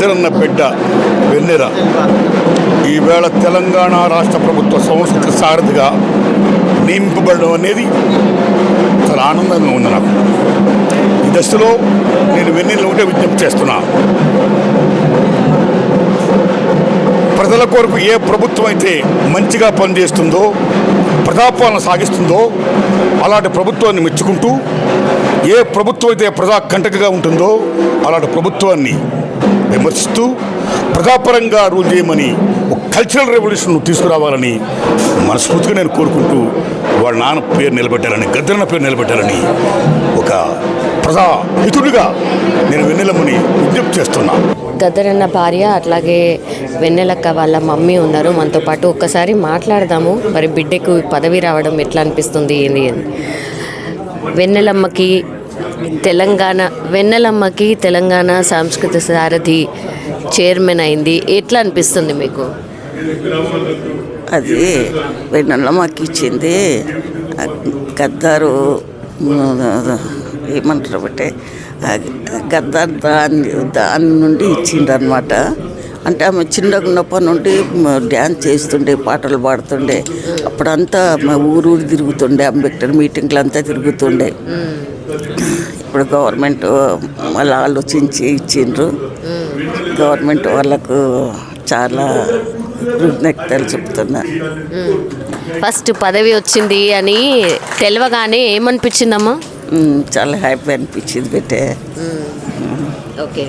గద్దరన్న బిడ్డ వెన్నెల ఈవేళ తెలంగాణ రాష్ట్ర ప్రభుత్వ సంస్కృతి సారథిగా నియమింపబడడం అనేది చాలా ఆనందంగా ఉంది నాకు. ఈ దశలో నేను వెన్నెల ఒకటే విజ్ఞప్తి చేస్తున్నా, ప్రజల కొరకు ఏ ప్రభుత్వం అయితే మంచిగా పనిచేస్తుందో, ప్రజాపాలన సాగిస్తుందో అలాంటి ప్రభుత్వాన్ని మెచ్చుకుంటూ, ఏ ప్రభుత్వం అయితే ప్రజా కంటకగా ఉంటుందో అలాంటి ప్రభుత్వాన్ని విమర్శిస్తూ ప్రజాపరంగా రూల్ చేయమని ఒక కల్చరల్ రెవల్యూషన్ తీసుకురావాలని మనస్ఫూర్తిగా నేను కోరుకుంటూ, వాళ్ళ నాన్న పేరు నిలబెట్టాలని, గద్దరన్న పేరు నిలబెట్టాలని ఒక ప్రజాహితుడిగా నేను వెన్నెలమ్మని విజ్ఞప్తి చేస్తున్నా. గద్దరన్న భార్య అట్లాగే వెన్నెలక్క వాళ్ళ మమ్మీ ఉన్నారు మనతో పాటు. ఒక్కసారి మాట్లాడదాము. మరి బిడ్డకు పదవి రావడం ఎట్లా అనిపిస్తుంది, ఏంది అని. వెన్నెలమ్మకి తెలంగాణ సాంస్కృతిక సారథి చైర్మన్ అయింది. ఎట్లా అనిపిస్తుంది మీకు? అది వెన్నెలమ్మకి ఇచ్చింది గద్దారు, ఏమంటారు బట్టే గద్దారు దాని నుండి ఇచ్చిండ్రనమాట. అంటే ఆమె చిన్నగా ఉన్నప్పటి నుండి డ్యాన్స్ చేస్తుండే, పాటలు పాడుతుండే. అప్పుడంతా ఊరు తిరుగుతుండే, అంబేద్కర్ మీటింగ్లు అంతా తిరుగుతుండే. ఇప్పుడు గవర్నమెంట్ మళ్ళీ ఆలోచించి ఇచ్చిండ్రు. గవర్నమెంట్ వాళ్ళకు చాలా కృతజ్ఞతలు చెప్తున్నా. ఫస్ట్ పదవి వచ్చింది అని తెలియగానే ఏమనిపించిందమ్మా? చాలా హ్యాపీ అనిపించింది బిడ్డే. ఓకే,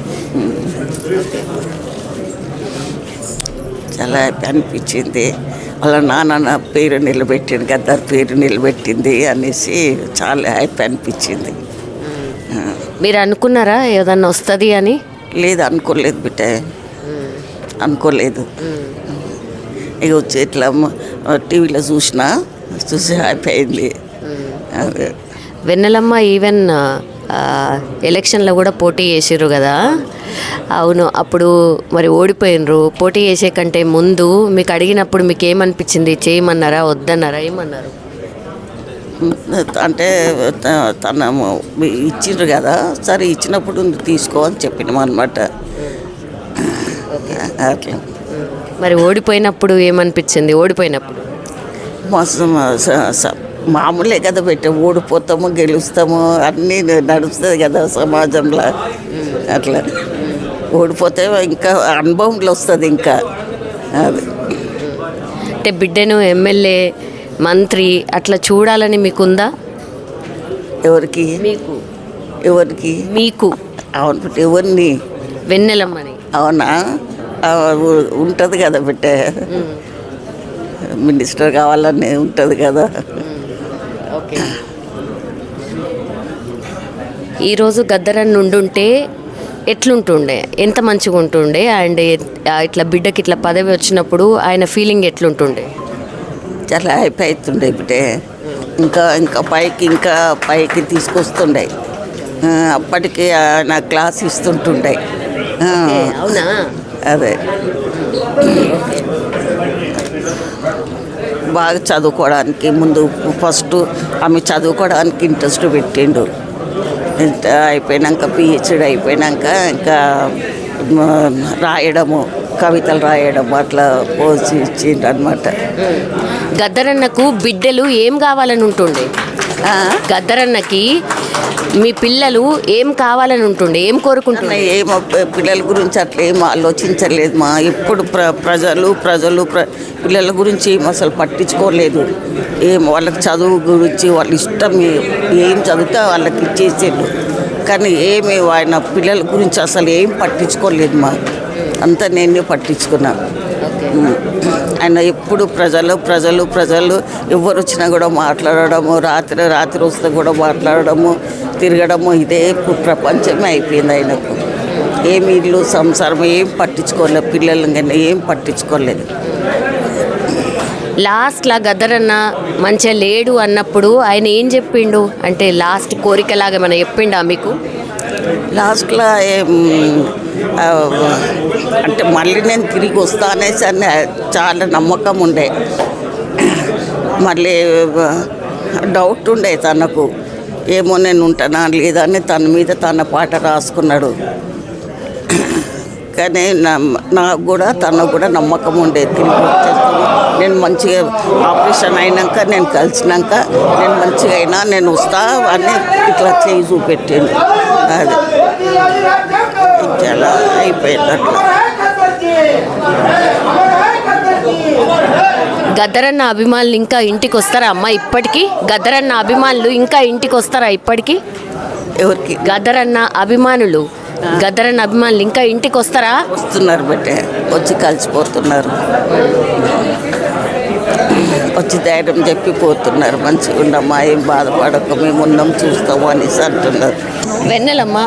చాలా హ్యాపీ అనిపించింది. వాళ్ళ నాన్న పేరు నిలబెట్టింది, గద్దార్ పేరు నిలబెట్టింది అనేసి చాలా హ్యాపీ అనిపించింది. మీరు అనుకున్నారా ఏదన్నా వస్తుంది అని? లేదు, అనుకోలేదు బిడ్డ, అనుకోలేదు. ఇక వచ్చి ఇట్లా టీవీలో చూసి హ్యాపీ అయింది. వెన్నెలమ్మ ఈవెన్ ఎలక్షన్లో కూడా పోటీ చేసిర్రు కదా? అవును, అప్పుడు మరి ఓడిపోయినరు. పోటీ చేసే కంటే ముందు మీకు అడిగినప్పుడు మీకు ఏమనిపించింది? చేయమన్నారా, వద్దన్నారా, ఏమన్నారు? అంటే తన ఇచ్చిండ్రు కదా, సరే ఇచ్చినప్పుడు తీసుకో అని చెప్పినాం అనమాట. అట్లా. మరి ఓడిపోయినప్పుడు ఏమనిపించింది? ఓడిపోయినప్పుడు మామూలే కదా పెట్టే, ఓడిపోతాము గెలుస్తాము అన్నీ నడుస్తుంది కదా సమాజంలో. అట్లా ఓడిపోతే ఇంకా అనుభవంలో వస్తుంది. ఇంకా అది అంటే బిడ్డను ఎమ్మెల్యే, మంత్రి అట్లా చూడాలని మీకుందా? ఎవరికి? మీకు. ఎవరికి? మీకు. అవును, ఎవరిని? వెన్నెలమ్మని. అవునా, ఉంటుంది కదా బిడ్డ, మినిస్టర్ కావాలని ఉంటుంది కదా. ఓకే. ఈరోజు గద్దరన్న ఉండుంటే ఎట్లుంటుండే, ఎంత మంచిగా ఉంటుండే? అండ్ ఇట్లా బిడ్డకి ఇట్లా పదవి వచ్చినప్పుడు ఆయన ఫీలింగ్ ఎట్లుంటుండే? చాలా హ్యాపీ అవుతుండే బిడ్డే. ఇంకా పైకి తీసుకొస్తుండే. అప్పటికి నా క్లాస్ ఇస్తుంటుండే. అవునా? అదే, బాగా చదువుకోవడానికి ముందు ఫస్ట్ ఆమె చదువుకోవడానికి ఇంట్రెస్ట్ పెట్టిండు. అయిపోయినాక పిహెచ్డి అయిపోయినాక ఇంకా రాయడము, కవితలు రాయడం అట్లా పోసి ఇచ్చిండు అనమాట. గద్దరన్నకు బిడ్డలు ఏం కావాలని ఉంటుండే? గద్దరన్నకి మీ పిల్లలు ఏం కావాలని ఉంటుండే, ఏం కోరుకుంటుండే? ఏమో పిల్లల గురించి అట్లా ఏం ఆలోచించలేదు మా. ఎప్పుడు ప్రజలు పిల్లల గురించి అసలు పట్టించుకోలేదు. ఏం వాళ్ళకి చదువు గురించి వాళ్ళ ఇష్టం ఏం చదివితే వాళ్ళకి ఇచ్చేసేది. కానీ ఏమి ఆయన పిల్లల గురించి అసలు ఏం పట్టించుకోలేదు మా. అంతా నేనే పట్టించుకున్నాను. ఆయన ఎప్పుడు ప్రజలు ఎవరు వచ్చినా కూడా మాట్లాడడము, రాత్రి వస్తే కూడా మాట్లాడడము, తిరగడము, ఇదే ప్రపంచమే అయిపోయింది ఆయనకు. ఏమి ఇల్లు సంసారం ఏం పట్టించుకోలేదు, పిల్లలు కానీ ఏం పట్టించుకోలేదు. లాస్ట్లా గద్దరన్న మంచిగా లేడు అన్నప్పుడు ఆయన ఏం చెప్పిండు? అంటే లాస్ట్ కోరికలాగా ఏమైనా చెప్పిండా మీకు? లాస్ట్లో అంటే మళ్ళీ నేను తిరిగి వస్తా అనేసి అని చాలా నమ్మకం ఉండే. మళ్ళీ డౌట్ ఉండే తనకు, ఏమో నేను ఉంటానా లేదా అని తన మీద తన పాట రాసుకున్నాడు. కానీ నాకు కూడా తనకు కూడా నమ్మకం ఉండేది తిరిగి వచ్చేస్తాను నేను మంచిగా ఆపరేషన్ అయినాక నేను కలిసినాక నేను మంచిగా అయినా నేను వస్తా అని ఇట్లా చేయి చూపెట్టాను. అది చాలా అయిపోయింది అట్లా. గద్దరన్న అభిమానులు ఇంకా ఇంటికి వస్తారా అమ్మ ఇప్పటికీ? గద్దరన్న అభిమానులు ఇంకా ఇంటికి వస్తారా ఇప్పటికీ? ఎవరికి గద్దరన్న అభిమానులు ఇంకా ఇంటికి వస్తారా? వస్తున్నారు బట్టే వచ్చి కలిసిపోతున్నారు, వచ్చి ధైర్యం చెప్పి పోతున్నారు. మంచిగా ఉండమ్మా, ఏం బాధపడక మేము ఉన్నాం చూస్తాము అనేసి అంటున్నారు. వెన్నెలమ్మ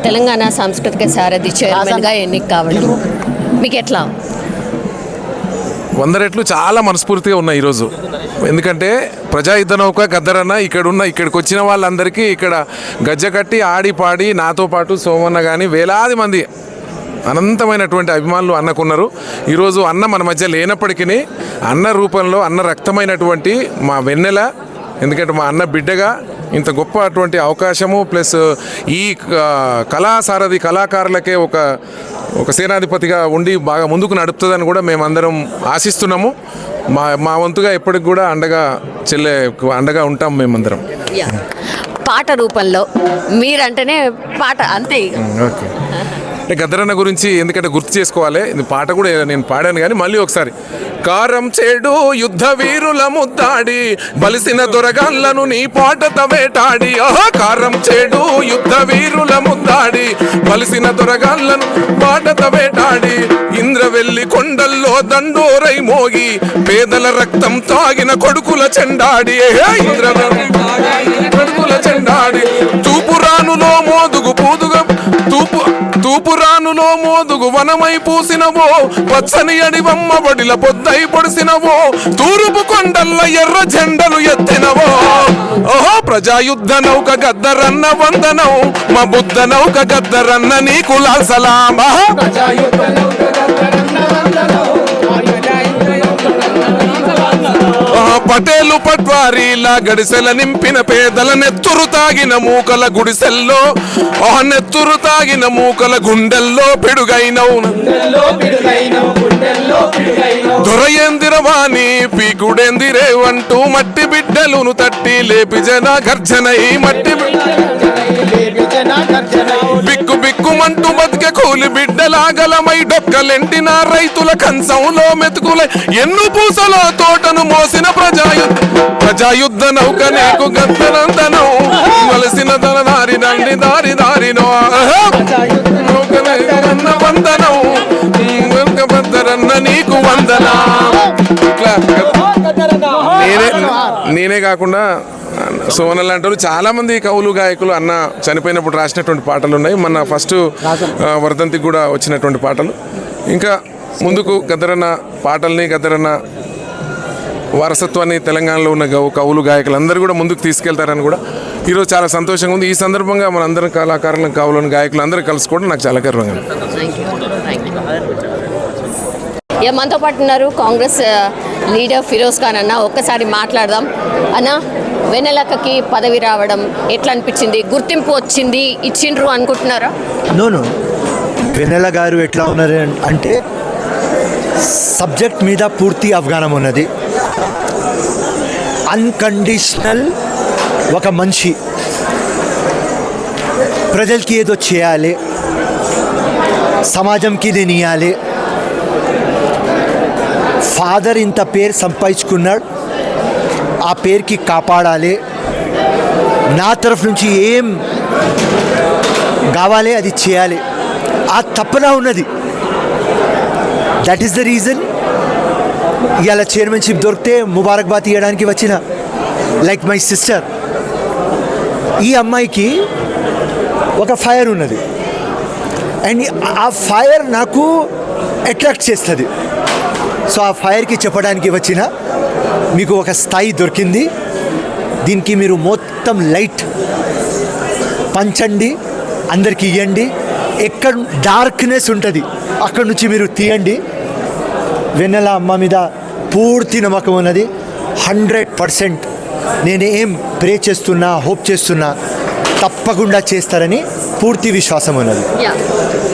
తెలంగాణ సాంస్కృతిక సారథి చైర్మన్గా ఎన్నిక కావడం మీకు ఎట్లా? 100 రెట్లు చాలా మనస్ఫూర్తిగా ఉన్నాయి ఈరోజు. ఎందుకంటే ప్రజాయుద్ధ నౌక గద్దరన్న ఇక్కడికి వచ్చిన వాళ్ళందరికీ ఇక్కడ గజ్జ కట్టి ఆడి పాడి నాతో పాటు సోమన్న కానీ వేలాది మంది అనంతమైనటువంటి అభిమానులు అన్నకున్నారు. ఈరోజు అన్న మన మధ్య లేనప్పటికీ అన్న రూపంలో అన్న రక్తమైనటువంటి మా వెన్నెల, ఎందుకంటే మా అన్న బిడ్డగా ఇంత గొప్ప అటువంటి అవకాశము ప్లస్ ఈ కళాసారథి కళాకారులకే ఒక సేనాధిపతిగా ఉండి బాగా ముందుకు నడుపుతుందని కూడా మేమందరం ఆశిస్తున్నాము. మా వంతుగా ఎప్పటికి కూడా అండగా ఉంటాం మేమందరం. పాట రూపంలో మీరంటేనే పాట అంతే. ఓకే, అంటే గద్దరన్న గురించి ఎందుకంటే గుర్తు చేసుకోవాలి, ఇది పాట కూడా నేను పాడాను కానీ మళ్ళీ ఒకసారి. కారం చేడు యుద్ధ వీరుల ముద్దాడి బలిసిన దొరగాళ్ళను నీ పాటత వేటాడి. కారం చేడు యుద్ధ వీరుల ముద్దాడి బలిసిన దొరగాళ్ళను పాటత వేటాడి. ఇంద్రవెల్లి కొండల్లో దండోరై మోగి పేదల రక్తం తాగిన కొడుకుల చెండాడి. ఇంద్రవెల్లి కొడుకుల చెండాడి. తూపురానులో మోదుగు వనమై పూసినవో పచ్చని అడివమ్మ బడిల పొద్దై పొడిసినవో తూరుపు కొండల్ల ఎర్ర జెండలు ఎత్తినవో. ఓహో ప్రజాయుద్ధ నౌక గద్దరన్న వందనం, మా బుద్ధ నౌక గద్దరన్న నీకు లాల్ సలాం. పటేలు పట్వారీలా గడిసెల నింపిన పేదల నెత్తురు తాగిన మూకల గుడిసెల్లో నెత్తురు తాగిన మూకల గుండెల్లో పిడుగైనవు. దొరయందిరవాణి పీకుడెందిరేవంటూ మట్టి బిడ్డలును తట్టి లేపి జన గర్జనై బిక్కు బిక్కుమంటూ బతికే కూలి బిడ్డలాగలమై డొక్కలెంటిన రైతుల కంచంలో మెతుకులై ఎన్ను పూసలో తోటను మోసిన ప్రజాయుద్ధ నౌక నీకు గద్దరంతనం వలసిన దారి దారినో వందనం గద్దరన్న నీకు వందనా. నేనే కాకుండా సోన లాంటి చాలా మంది కవులు గాయకులు అన్న చనిపోయినప్పుడు రాసినటువంటి పాటలు ఉన్నాయి. మన ఫస్ట్ వర్ధంతికి కూడా వచ్చినటువంటి పాటలు. ఇంకా ముందుకు గద్దరన్న పాటల్ని గద్దరన్న వారసత్వాన్ని తెలంగాణలో ఉన్న కవులు గాయకులు అందరూ కూడా ముందుకు తీసుకెళ్తారని కూడా ఈరోజు చాలా సంతోషంగా ఉంది. ఈ సందర్భంగా మన అందరం కళాకారులను కవులను గాయకులు అందరూ కలుసుకోవడం నాకు చాలా గర్వంగా ఉంది. మనతో పాటు ఉన్నారు కాంగ్రెస్ లీడర్ ఫిరోజ్ ఖాన్ అన్న. ఒక్కసారి మాట్లాడదాం అన్న. వెన్నెలక్కకి పదవి రావడం ఎట్లా అనిపించింది? గుర్తింపు వచ్చింది, ఇచ్చిండ్రు అనుకుంటున్నారా? నో వెన్నెల గారు ఎట్లా ఉన్నారు అంటే సబ్జెక్ట్ మీద పూర్తి అవగాహన ఉన్నది. అన్కండిషనల్ ఒక మనిషి ప్రజలకి ఏదో చేయాలి, సమాజంకి నేను ఇవ్వాలి. ఫాదర్ ఇంత పేరు సంపాదించుకున్నాడు, ఆ పేరుకి కాపాడాలి. నా తరఫు నుంచి ఏం కావాలి అది చేయాలి, ఆ తపన ఉన్నది. దట్ ఈస్ ద రీజన్ ఇవాళ చైర్మన్షిప్ దొరికితే ముబారక్బాద్ ఇవ్వడానికి వచ్చిన. లైక్ మై సిస్టర్, ఈ అమ్మాయికి ఒక ఫైర్ ఉన్నది అండ్ ఆ ఫైర్ నాకు అట్రాక్ట్ చేస్తుంది. సో ఆ ఫైర్కి చెప్పడానికి వచ్చిన, మీకు ఒక స్థాయి దొరికింది, దీనికి మీరు మొత్తం లైట్ పంచండి, అందరికి ఇవ్వండి. ఎక్కడ డార్క్నెస్ ఉంటుంది అక్కడ నుంచి మీరు తీయండి. వెన్నెల అమ్మ మీద పూర్తి నమ్మకం ఉన్నది. 100% నేను ఏం ప్రే చేస్తున్నా, హోప్ చేస్తున్నా తప్పకుండా చేస్తారని పూర్తి విశ్వాసం ఉన్నది. యా.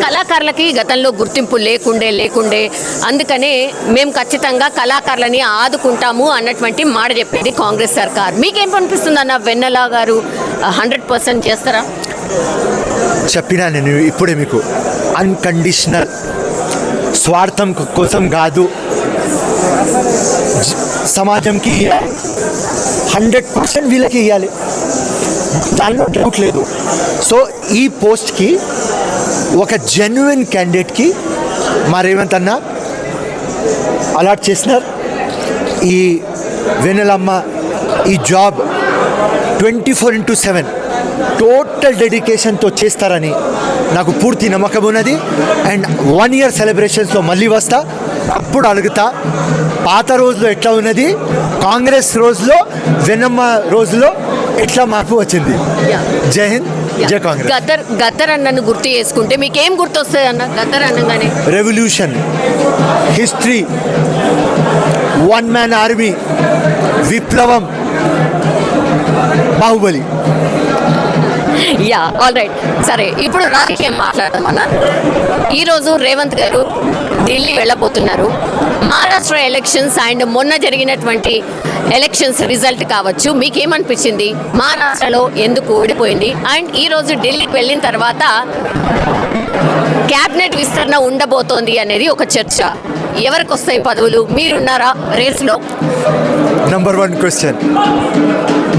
కళాకారులకి గతంలో గుర్తింపు లేకుండే అందుకనే మేము ఖచ్చితంగా కళాకారులని ఆదుకుంటాము అన్నటువంటి మాట చెప్పింది కాంగ్రెస్ సర్కార్. మీకేం అనిపిస్తుంది అన్న వెన్నెల గారు 100% చేస్తారా? చెప్పినా నేను ఇప్పుడే మీకు, అన్కండిషనల్, స్వార్థం కోసం కాదు, సమాజంకి 100% వీళ్ళకి ఇవ్వాలి, దానిలో డౌట్ లేదు. సో ఈ పోస్ట్కి ఒక జెన్యున్ క్యాండిడేట్కి మా రేవంత్ అన్న అలాట్ చేసినారు. ఈ వెన్నెలమ్మ ఈ జాబ్ 24/7 టోటల్ డెడికేషన్తో చేస్తారని నాకు పూర్తి నమ్మకం ఉన్నది. అండ్ 1 year సెలబ్రేషన్స్లో మళ్ళీ వస్తా, అప్పుడు అడుగుతా పాత రోజులో ఎట్లా ఉన్నది, కాంగ్రెస్ రోజులో వెన్నమ్మ రోజులో ఎట్లా మార్పు వచ్చింది. జై హింద్, జై కాంగ్రెస్. గద్దర్ అన్నను గుర్తు చేసుకుంటే మీకేం గుర్తొస్తుంది అన్న? గద్దర్ అనగానే రెవల్యూషన్, హిస్టరీ, 1 man ఆర్మీ, విప్లవం, బాహుబలి. Yeah, all right. సరే, ఇప్పుడు రాజకీయం మాట్లాడదామన్నా. ఈరోజు రేవంత్ గారు ఢిల్లీ వెళ్ళబోతున్నారు. మహారాష్ట్ర ఎలక్షన్స్ అండ్ మొన్న జరిగినటువంటి ఎలక్షన్స్ రిజల్ట్ కావచ్చు, మీకేమనిపించింది? మహారాష్ట్రలో ఎందుకు ఓడిపోయింది? అండ్ ఈరోజు ఢిల్లీకి వెళ్ళిన తర్వాత క్యాబినెట్ విస్తరణ ఉండబోతోంది అనేది ఒక చర్చ. ఎవరికి వస్తాయి పదవులు? మీరున్నారా రేస్లో? నంబర్ 1 క్వశ్చన్,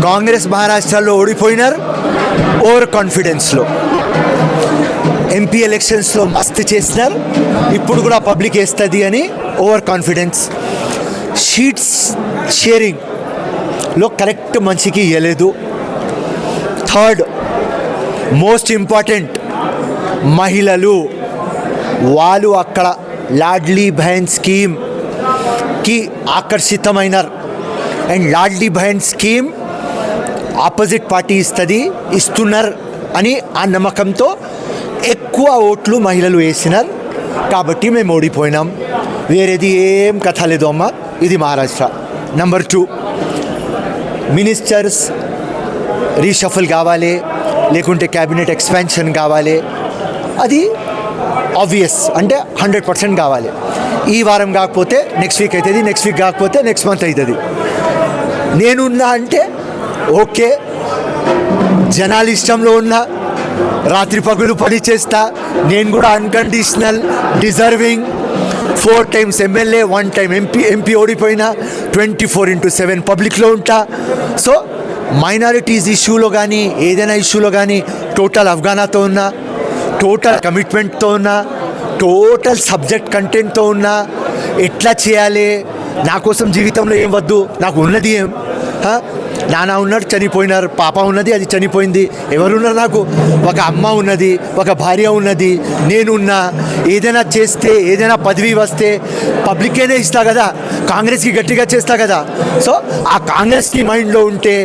కాంగ్రెస్ మహారాష్ట్రలో ఓడిపోయినారు ఓవర్ కాన్ఫిడెన్స్లో. ఎంపీ ఎలక్షన్స్లో మస్తు చేసినారు, ఇప్పుడు కూడా పబ్లిక్ వేస్తుంది అని ఓవర్ కాన్ఫిడెన్స్. షీట్స్ షేరింగ్లో కరెక్ట్ మనిషికి ఇవ్వలేదు. థర్డ్ మోస్ట్ ఇంపార్టెంట్, మహిళలు వాళ్ళు అక్కడ లాడ్లీ బహన్ స్కీమ్కి ఆకర్షితమైనారు. And Ladli Behna scheme opposite party ఇస్తున్నారు అని ఆ నమ్మకంతో ఎక్కువ ఓట్లు మహిళలు వేసినారు. కాబట్టి మేము ఓడిపోయినాం. వేరేది ఏం కథ లేదు అమ్మ, ఇది మహారాష్ట్ర. నంబర్ 2, మినిస్టర్స్ రీషఫల్ కావాలి, లేకుంటే క్యాబినెట్ ఎక్స్పాన్షన్ కావాలి. అది ఆబ్వియస్, అంటే 100% కావాలి. ఈ వారం కాకపోతే నెక్స్ట్ వీక్ అవుతుంది, నెక్స్ట్ వీక్ కాకపోతే నెక్స్ట్ మంత్ అవుతుంది. నేనున్నా అంటే ఓకే, జనాల ఇష్టంలో ఉన్నా, రాత్రి పగులు పని చేస్తా. నేను కూడా unconditional, deserving, 4 times MLA, 1 time MP ఓడిపోయినా 24/7 పబ్లిక్లో ఉంటా. సో మైనారిటీస్ ఇష్యూలో కానీ ఏదైనా ఇష్యూలో కానీ టోటల్ అవగాహనతో ఉన్నా, టోటల్ కమిట్మెంట్తో ఉన్నా, టోటల్ సబ్జెక్ట్ కంటెంట్తో ఉన్నా. ఎట్లా చేయాలి, నా కోసం జీవితంలో ఏం వద్దు, నాకు ఉన్నది ఏం, నాన్న ఉన్నాడు చనిపోయినారు, పాప ఉన్నది అది చనిపోయింది, ఎవరున్నారు నాకు? ఒక అమ్మ ఉన్నది, ఒక భార్య ఉన్నది, నేనున్నా. ఏదైనా చేస్తే, ఏదైనా పదవి వస్తే పబ్లికేనే ఇస్తా కదా, కాంగ్రెస్కి గట్టిగా చేస్తా కదా. సో ఆ కాంగ్రెస్కి మైండ్లో ఉంటే,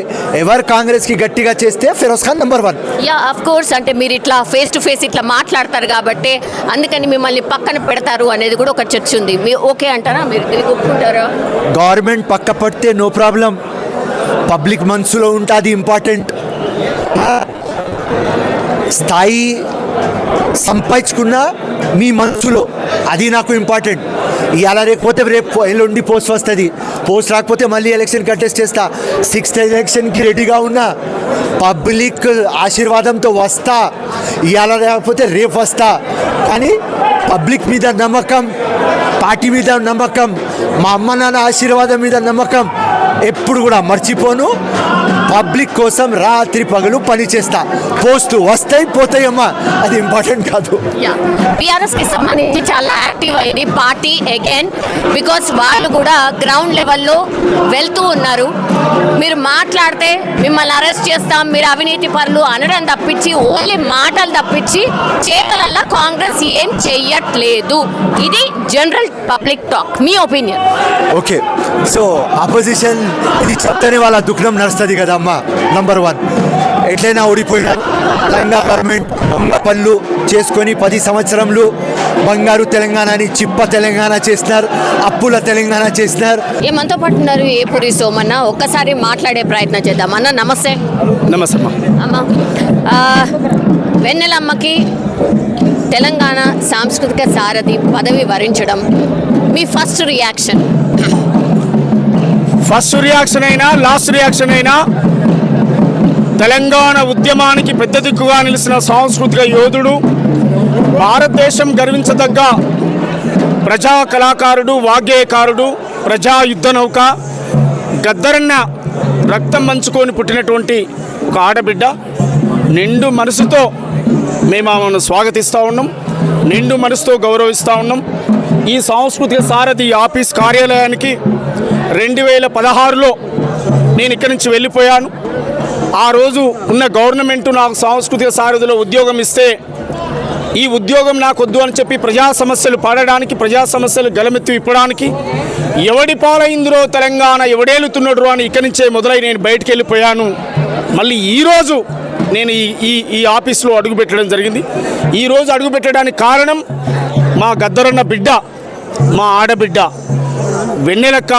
ఎవరు కాంగ్రెస్కి గట్టిగా చేస్తే Feroz Khan number 1. Yeah, of course. అంటే మీరు ఇట్లా ఫేస్ టు ఫేస్ ఇట్లా మాట్లాడతారు కాబట్టి అందుకని మిమ్మల్ని పక్కన పెడతారు అనేది కూడా ఒక చర్చ ఉంది. మీరు ఓకే అంటారా? మీరు తిరిగి ఒప్పుకుంటారా? గవర్నమెంట్ పక్క పడితే నో ప్రాబ్లం, పబ్లిక్ మనసులో ఉంటుంది ఇంపార్టెంట్. స్థాయి సంపాదించుకున్న మీ మనసులో, అది నాకు ఇంపార్టెంట్. ఇవాళ రేకపోతే రేపు ఎల్లుండి పోస్ట్ వస్తుంది, పోస్ట్ రాకపోతే మళ్ళీ ఎలక్షన్ కంటెస్ట్ చేస్తా. 6th ఎలక్షన్కి రెడీగా ఉన్నా, పబ్లిక్ ఆశీర్వాదంతో వస్తా. ఇవాళ రాకపోతే రేపు వస్తా. కానీ పబ్లిక్ మీద నమ్మకం, పార్టీ మీద నమ్మకం, మా అమ్మ నాన్న ఆశీర్వాదం మీద నమ్మకం ఎప్పుడు కూడా మర్చిపోను. పబ్లిక్ కోసం రాత్రి పగలు పని చేస్తా. పోస్టులు వస్తాయి పోతాయమ్మా, అది ఇంపార్టెంట్ కాదు. టీఆర్ఎస్కి సంబంధించి చాలా యాక్టివ్ అయింది పార్టీ అగైన్, బికాస్ వాళ్ళు కూడా గ్రౌండ్ లెవెల్లో వెళ్తూ ఉన్నారు. మీరు మాట్లాడితే మిమ్మల్ని అరెస్ట్ చేస్తాం, మీరు అవినీతి పరులు అనడం తప్పించి, ఓన్లీ మాటలు తప్పించి చేతలల్లా కాంగ్రెస్ ఏం చెయ్యట్లేదు. ఇది జనరల్ పబ్లిక్ టాక్. మీ ఒపీనియన్? ఓకే, సో అపోజిషన్ ఇది చెప్తేనే వాళ్ళ దుఃఖం నడుస్తుంది కదమ్మా. నంబర్ 1 ఎట్లయినా ఓడిపోయినారు. తెలంగాణ గవర్నమెంట్ పనులు చేసుకొని 10 సంవత్సరంలో బంగారు తెలంగాణని చిప్ప తెలంగాణ చేసినారు, అప్పుల తెలంగాణ చేసినారు. ఏమంతో పట్టున్నారు ఏపూరి సోమన్న, ఒక్కసారి మాట్లాడే ప్రయత్నం చేద్దాం. అన్న నమస్తే. నమస్తే అమ్మ, వెన్నెలమ్మకి తెలంగాణ సాంస్కృతిక సారథి పదవి వరించడం మీ ఫస్ట్ రియాక్షన్? ఫస్ట్ రియాక్షన్ అయినా లాస్ట్ రియాక్షన్ అయినా తెలంగాణ ఉద్యమానికి పెద్ద దిక్కుగా నిలిచిన సాంస్కృతిక యోధుడు, భారతదేశం గర్వించదగ్గ ప్రజా కళాకారుడు, వాగ్గేయకారుడు, ప్రజా యుద్ధ నౌక గద్దరన్న రక్తం పంచుకొని పుట్టినటువంటి ఒక ఆడబిడ్డ. నిండు మనసుతో మేము ఆమెను స్వాగతిస్తూ ఉన్నాం, నిండు మనసుతో గౌరవిస్తూ ఉన్నాం. ఈ సాంస్కృతిక సారథి ఆఫీస్ కార్యాలయానికి 2016లో నేను ఇక్కడి నుంచి వెళ్ళిపోయాను. ఆ రోజు ఉన్న గవర్నమెంట్ నాకు సాంస్కృతిక సారథిలో ఉద్యోగం ఇస్తే ఈ ఉద్యోగం నాకు వద్దు అని చెప్పి ప్రజా సమస్యలు పాడడానికి, ప్రజా సమస్యలు గలమెత్తి ఇప్పడానికి ఎవడి పాలైందిరో తెలంగాణ ఎవడేలుతున్నాడు అని ఇక్కడి నుంచే మొదలై నేను బయటికి వెళ్ళిపోయాను. మళ్ళీ ఈరోజు నేను ఈ ఆఫీస్లో అడుగుపెట్టడం జరిగింది. ఈరోజు అడుగుపెట్టడానికి కారణం మా గద్దరన్న బిడ్డ, మా ఆడబిడ్డ వెన్నెలక్క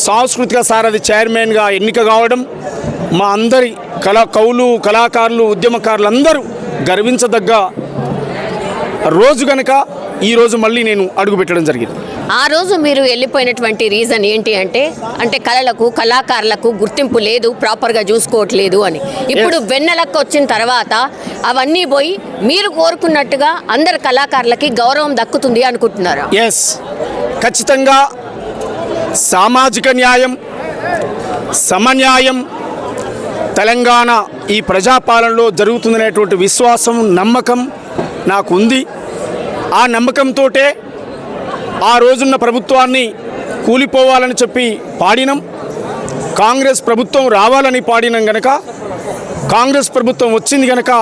సాంస్కృతిక సారథి చైర్మన్గా ఎన్నిక కావడం, మా అందరి కవులు, కళాకారులు, ఉద్యమకారులు అందరూ గర్వించదగ్గ రోజు కనుక ఈరోజు మళ్ళీ నేను అడుగుపెట్టడం జరిగింది. ఆ రోజు మీరు వెళ్ళిపోయినటువంటి రీజన్ ఏంటి అంటే కళలకు, కళాకారులకు గుర్తింపు లేదు, ప్రాపర్గా చూసుకోవట్లేదు అని. ఇప్పుడు వెన్నెలకు వచ్చిన తర్వాత అవన్నీ పోయి మీరు కోరుకున్నట్టుగా అందరు కళాకారులకి గౌరవం దక్కుతుంది అనుకుంటున్నారా? ఎస్, ఖచ్చితంగా సామాజిక న్యాయం, సమన్యాయం తెలంగాణ ఈ ప్రజాపాలనలో జరుగుతుందనేటువంటి విశ్వాసం, నమ్మకం నాకు ఉంది. ఆ నమ్మకంతోటే ఆ రోజున్న ప్రభుత్వాన్ని కూలిపోవాలని చెప్పి పాడినం. కాంగ్రెస్ ప్రభుత్వం రావాలని పాడినం గనక, కాంగ్రెస్ ప్రభుత్వం వచ్చింది గనక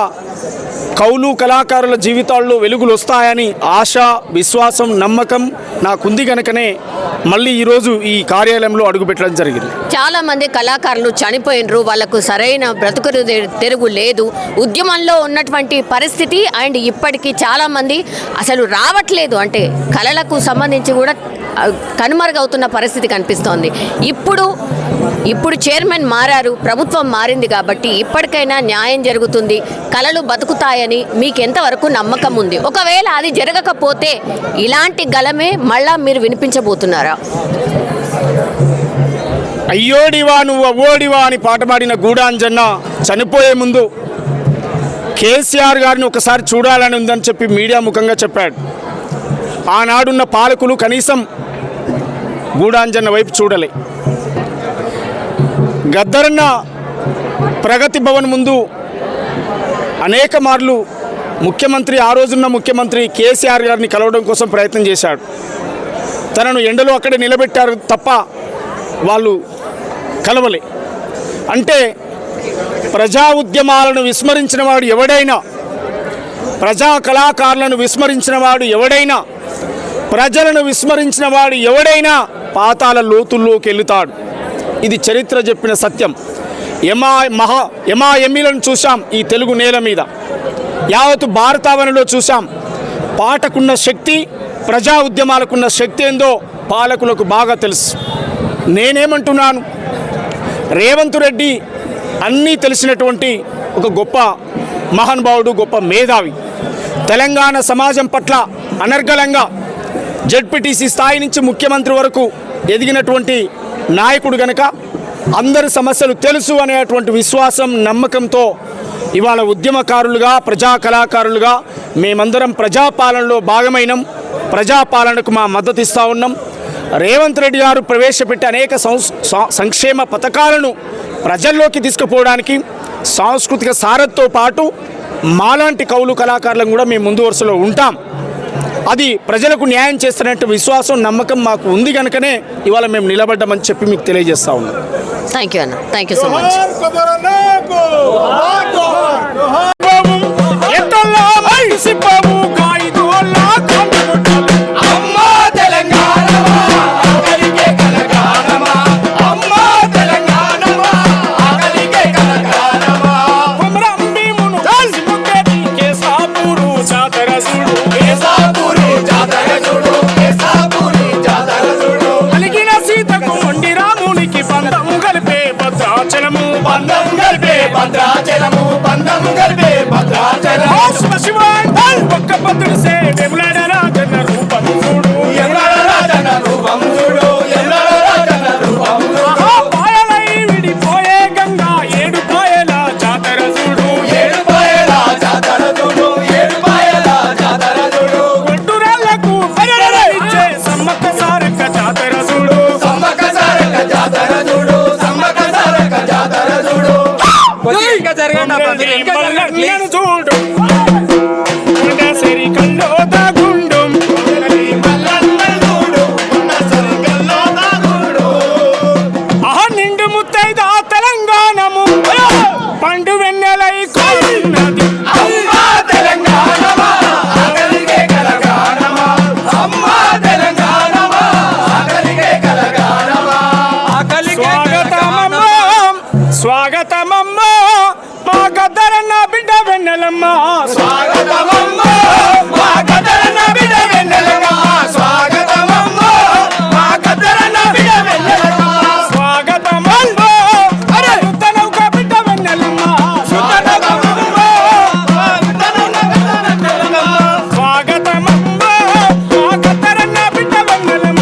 కవులు, కళాకారుల జీవితాల్లో వెలుగులు వస్తాయని ఆశ, విశ్వాసం, నమ్మకం నాకుంది గనకనే మళ్ళీ ఈరోజు ఈ కార్యాలయంలో అడుగుపెట్టడం జరిగింది. చాలామంది కళాకారులు చనిపోయినరు, వాళ్ళకు సరైన బ్రతుకు తెరుగు లేదు. ఉద్యమంలో ఉన్నటువంటి పరిస్థితి అండ్ ఇప్పటికీ చాలామంది అసలు రావట్లేదు, అంటే కళలకు సంబంధించి కూడా కనుమరుగవుతున్న పరిస్థితి కనిపిస్తోంది. ఇప్పుడు చైర్మన్ మారారు, ప్రభుత్వం మారింది కాబట్టి ఇప్పటికైనా న్యాయం జరుగుతుంది, కళలు బతుకుతాయని మీకు ఎంతవరకు నమ్మకం ఉంది? ఒకవేళ అది జరగకపోతే ఇలాంటి గలమే మళ్ళా మీరు వినిపించబోతున్నారా? అయ్యోడివా నువ్వు అవ్వోడివా అని పాట పాడిన గూడాంజన్న చనిపోయే ముందు కేసీఆర్ గారిని ఒకసారి చూడాలని ఉందని చెప్పి మీడియా ముఖంగా చెప్పాడు. ఆనాడున్న పాలకులు కనీసం గూడాంజన్న వైపు చూడలే. గద్దరన్న ప్రగతి భవన్ ముందు అనేక మార్లు ముఖ్యమంత్రి, ఆ రోజున్న ముఖ్యమంత్రి కేసీఆర్ గారిని కలవడం కోసం ప్రయత్నం చేశాడు. తనను ఎండలో అక్కడే నిలబెట్టారు తప్ప వాళ్ళు కలవలే. అంటే ప్రజా ఉద్యమాలను విస్మరించిన వాడు ఎవడైనా, ప్రజా కళాకారులను విస్మరించిన వాడు ఎవడైనా, ప్రజలను విస్మరించిన వాడు ఎవడైనా పాతాల లోతుల్లోకి వెళుతాడు. ఇది చరిత్ర చెప్పిన సత్యం. ఎమ్మిలను చూసాం ఈ తెలుగు నేల మీద, యావత్తు భారతావనిలో చూసాం. పాటకున్న శక్తి, ప్రజా ఉద్యమాలకున్న శక్తి ఏందో పాలకులకు బాగా తెలుసు. నేనేమంటున్నాను, రేవంత్ రెడ్డి అన్నీ తెలిసినటువంటి ఒక గొప్ప మహానుభావుడు, గొప్ప మేధావి. తెలంగాణ సమాజం పట్ల అనర్గళంగా జెడ్పీటీసీ స్థాయి నుంచి ముఖ్యమంత్రి వరకు ఎదిగినటువంటి నాయకుడు గనక అందరి సమస్యలు తెలుసు అనేటువంటి విశ్వాసం, నమ్మకంతో ఇవాళ ఉద్యమకారులుగా, ప్రజా కళాకారులుగా మేమందరం ప్రజాపాలనలో భాగమైనం. ప్రజాపాలనకు మా మద్దతు ఇస్తూ ఉన్నాం. రేవంత్ రెడ్డి గారు ప్రవేశపెట్టే అనేక సంక్షేమ పథకాలను ప్రజల్లోకి తీసుకుపోవడానికి సాంస్కృతిక సారథితో పాటు మాలాంటి కవులు, కళాకారులను కూడా మేము ముందు వరుసలో ఉంటాం. అది ప్రజలకు న్యాయం చేస్తున్నట్టు విశ్వాసం, నమ్మకం మాకు ఉంది కనుకనే ఇవాళ మేము నిలబడ్డామని చెప్పి మీకు తెలియజేస్తా ఉన్నాం. థ్యాంక్ యూ అన్న, థ్యాంక్ యూ సో మచ్. బంధము గల్పే భద్రాచలం శివాంటల్ ఒక్క భద్రుడు సే వెములాడ రాజన్న రూపం చూడు వెములాడ రాజన్న రూపం చూడు వెములాడ రాజన్న రూపం చూడు పాయలై విడిపోయే గంగా ఏడు పాయల జాతర చూడు ఏడు పాయల జాతర చూడు ఏడు పాయల జాతర చూడు ఒడ్డురాళ్లకు పరిరళించే సమ్మక్క సారక్క జాతర చూడు సమ్మక్క సారక్క జాతర చూడు సమ్మక్క సారక్క జాతర చూడు ఇంకా జరగండి నేను చూడు సరి కల్లో దాగుండు ఆహా నిండు ముత్తైదా తెలంగాణము పండు వెన్నెలై కోరినది అమ్మా తెలంగాణమా ఆగలిగే కలగానమా అమ్మా తెలంగాణమా ఆగలిగే కలగానమా స్వాగతమమ్మా స్వాగతమమ్మా మా గద్దరన్న బిడ్డ వెన్నెలమ్మ స్వాగతమమ్మ మా గద్దరన్న బిడ్డ వెన్నెలమ్మ స్వాగతమమ్మ మా గద్దరన్న బిడ్డ వెన్నెలమ్మ స్వాగతమమ్మ అరే యుద్ధనౌక బిడ్డ వెన్నెలమ్మ యుద్ధనౌకమ్మ స్వాగతమమ్మ మా గద్దరన్న బిడ్డ వెన్నెలమ్మ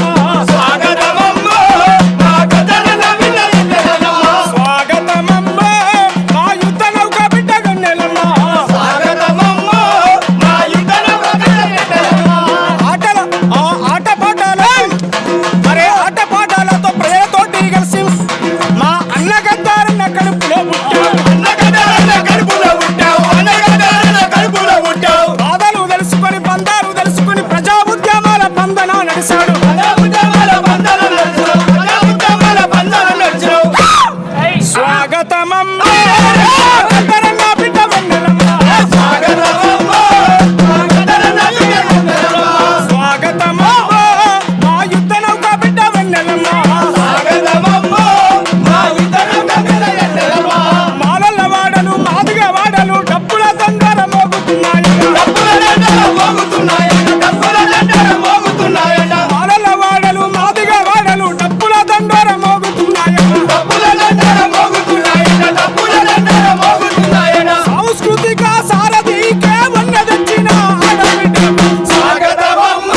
స్వాగతమమ్మ మా గద్దరన్న బిడ్డ వెన్నెలమ్మ స్వాగతమమ్మ మా యుద్ధనౌక బిడ్డ వెన్నెలమ్మ స్వాగతమమ్మ మా యుద్ధనౌక బిడ్డ వెన్నెలమ్మ ఆటపాటలతో ప్రజలతోటి కలిసి మా అన్నగద్దారన్న కడుపులో పుట్టావు బాధలు తెలుసుకొని బంధాలు తెలుసుకొని ప్రజా ఉద్యమాల బంధన నడిచాడు స్వాగతమమ్మ గద్దరన్న బిడ్డ వెన్నెలమ్మ స్వాగతమమ్మ మా యుద్ధనౌక బిడ్డ వెన్నెలమ్మ మాలల్ల వాడలు మాదిగ వాడలు డప్పుల దండర మోగుతున్నాయట మాలల్ల వాడలు మాదిగ వాడలు డప్పుల దండర మోగుతున్నాయట సాంస్కృతిక సారథికే వన్న తెచ్చిన ఆడబిడ్డ స్వాగతమమ్మ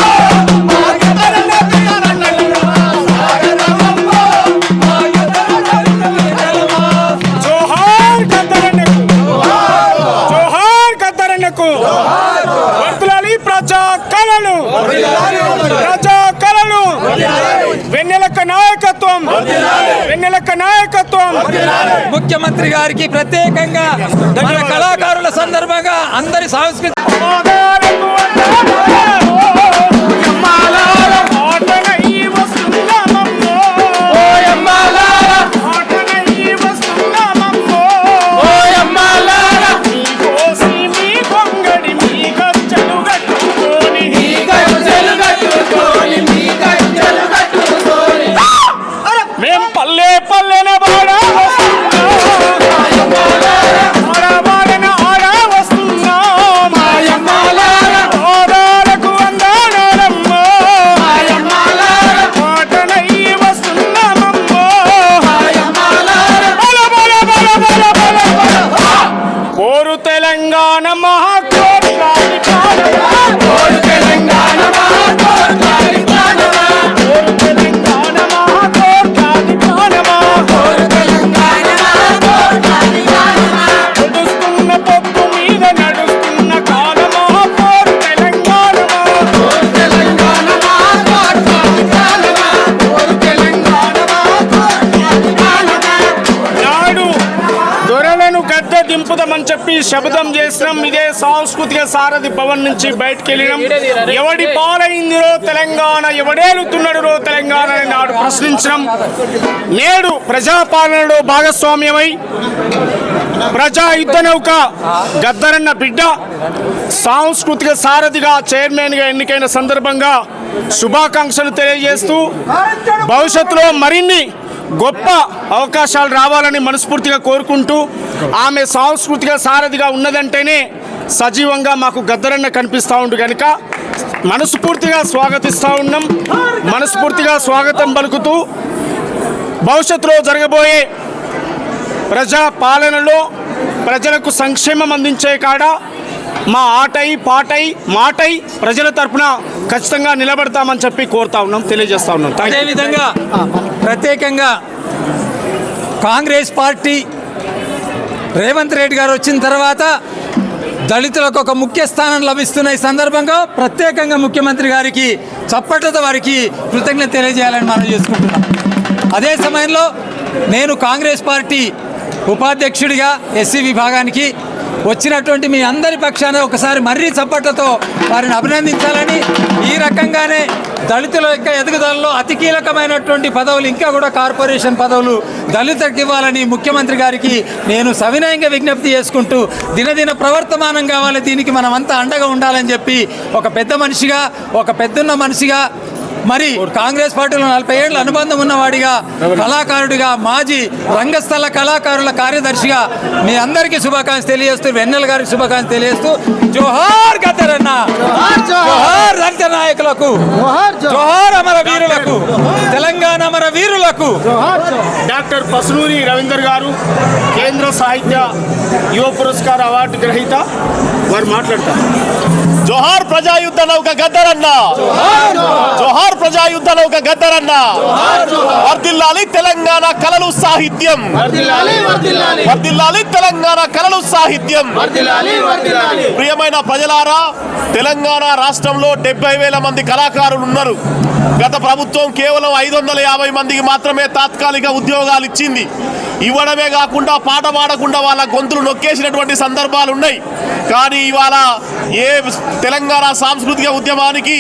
మా గద్దరన్న బిడ్డ వెన్నెలమ్మ స్వాగతమమ్మ మా గద్దరన్న బిడ్డ వెన్నెలమ్మ జోహార్ గద్దరన్నకు జోహార్ గద్దరన్నకు వర్ధిల్లాలి ప్రజా కళలు ప్రజా కళలు వెన్నెలక్క నాయకత్వం వెన్నెలక్క నాయకత్వం ముఖ్యమంత్రి గారికి ప్రత్యేకంగా మన కళాకారుల సందర్భంగా అందరి సాంస్కృతిక మేం పల్లె పల్లెన బాడా ఆడా వస్తున్నా ఆడాలకు అందాడాలమ్మ పాటనయ్యి వస్తున్నామమ్మ కోరు తెలంగాణ మహాకోరు కోరు తెలంగాణ నడుస్తున్న పొత్తు మీద నడుస్తున్న కాలమా పోరు నాడు దొరలను గద్దె దింపుదామని చెప్పి శబ్దం చేసినాం. ఇదే సాంస్కృతిక సారథి భవన్ నుంచి బయటకు వెళ్ళినాం. ఎవడి పాలైందిరో తెలంగాణ, ఎవడేలుతున్నాడురో తెలంగాణ అని నాడు ప్రశ్నించడం. నేడు ప్రజాపాలనలో భాగస్వామ్యమై ప్రజా యుద్ధ నౌక గద్దరన్న బిడ్డ సాంస్కృతిక సారథిగా చైర్మన్గా ఎన్నికైన సందర్భంగా శుభాకాంక్షలు తెలియజేస్తూ భవిష్యత్తులో మరిన్ని గొప్ప అవకాశాలు రావాలని మనస్ఫూర్తిగా కోరుకుంటూ, ఆమె సాంస్కృతిక సారథిగా ఉన్నదంటేనే సజీవంగా మాకు గద్దరన్న కనిపిస్తూ ఉండు కనుక మనస్ఫూర్తిగా స్వాగతిస్తూ ఉన్నాం. మనస్ఫూర్తిగా స్వాగతం పలుకుతూ భవిష్యత్తులో జరగబోయే ప్రజా పాలనలో ప్రజలకు సంక్షేమం అందించే కాడ మా ఆటై పాటై మాటై ప్రజల తరపున ఖచ్చితంగా నిలబడతామని చెప్పి కోరుతా ఉన్నాం, తెలియజేస్తా ఉన్నాం. అదేవిధంగా ప్రత్యేకంగా కాంగ్రెస్ పార్టీ రేవంత్ రెడ్డి గారు వచ్చిన తర్వాత దళితులకు ఒక ముఖ్య స్థానం లభిస్తున్న ఈ సందర్భంగా ప్రత్యేకంగా ముఖ్యమంత్రి గారికి చప్పట్లతో వారికి కృతజ్ఞత తెలియజేయాలని మనం చేసుకుంటున్నాం. అదే సమయంలో నేను కాంగ్రెస్ పార్టీ ఉపాధ్యక్షుడిగా ఎస్సీ విభాగానికి వచ్చినటువంటి మీ అందరి పక్షాన ఒకసారి మర్రి చప్పట్లతో వారిని అభినందించాలని, ఈ రకంగానే దళితుల యొక్క ఎదుగుదలలో అతి కీలకమైనటువంటి పదవులు ఇంకా కూడా కార్పొరేషన్ పదవులు దళితులకు ఇవ్వాలని ముఖ్యమంత్రి గారికి నేను సవినయంగా విజ్ఞప్తి చేసుకుంటూ దినదిన ప్రవర్తమానం కావాలి, దీనికి మనమంతా అండగా ఉండాలని చెప్పి ఒక పెద్ద మనిషిగా, ఒక పెద్దున్న మనిషిగా, మరి కాంగ్రెస్ పార్టీలో 40 ఏళ్ళ అనుబంధం ఉన్నవాడిగా, కళాకారుడిగా, మాజీ రంగస్థల కళాకారుల కార్యదర్శిగా మీ అందరికీ శుభాకాంక్షలు తెలియజేస్తూ, వెన్నెల గారికి శుభాకాంక్షలు తెలియజేస్తూ, జోహార్ గద్దరన్న, జోహార్ రంగ నాయకులకు, జోహార్ అమర వీరులకు, తెలంగాణ అమర వీరులకు. డాక్టర్ పసునూరి రవీందర్ గారు కేంద్ర సాహిత్య యువ పురస్కార అవార్డు గ్రహీత, వారు మాట్లాడతారు. జోహార్ ప్రజాయుద్ధ నౌక గద్దరన్న, జోహార్ ప్రజాయుద్ధ నౌక గద్దరన్న. వర్ధిల్లాలి తెలంగాణ కళలు సాహిత్యం, వర్ధిల్లాలి తెలంగాణ కళలు సాహిత్యం. ప్రియమైన ప్రజలారా, తెలంగాణ రాష్ట్రంలో 70,000 మంది కళాకారులు ఉన్నారు. గత ప్రభుత్వం కేవలం 550 మందికి మాత్రమే తాత్కాలిక ఉద్యోగాలు ఇచ్చింది. ఇవ్వడమే కాకుండా పాట పాడకుండా వాళ్ళ గొంతులు నొక్కేసినటువంటి సందర్భాలు ఉన్నాయి. కానీ ఇవాళ ఏ తెలంగాణ సాంస్కృతిక ఉద్యమానికి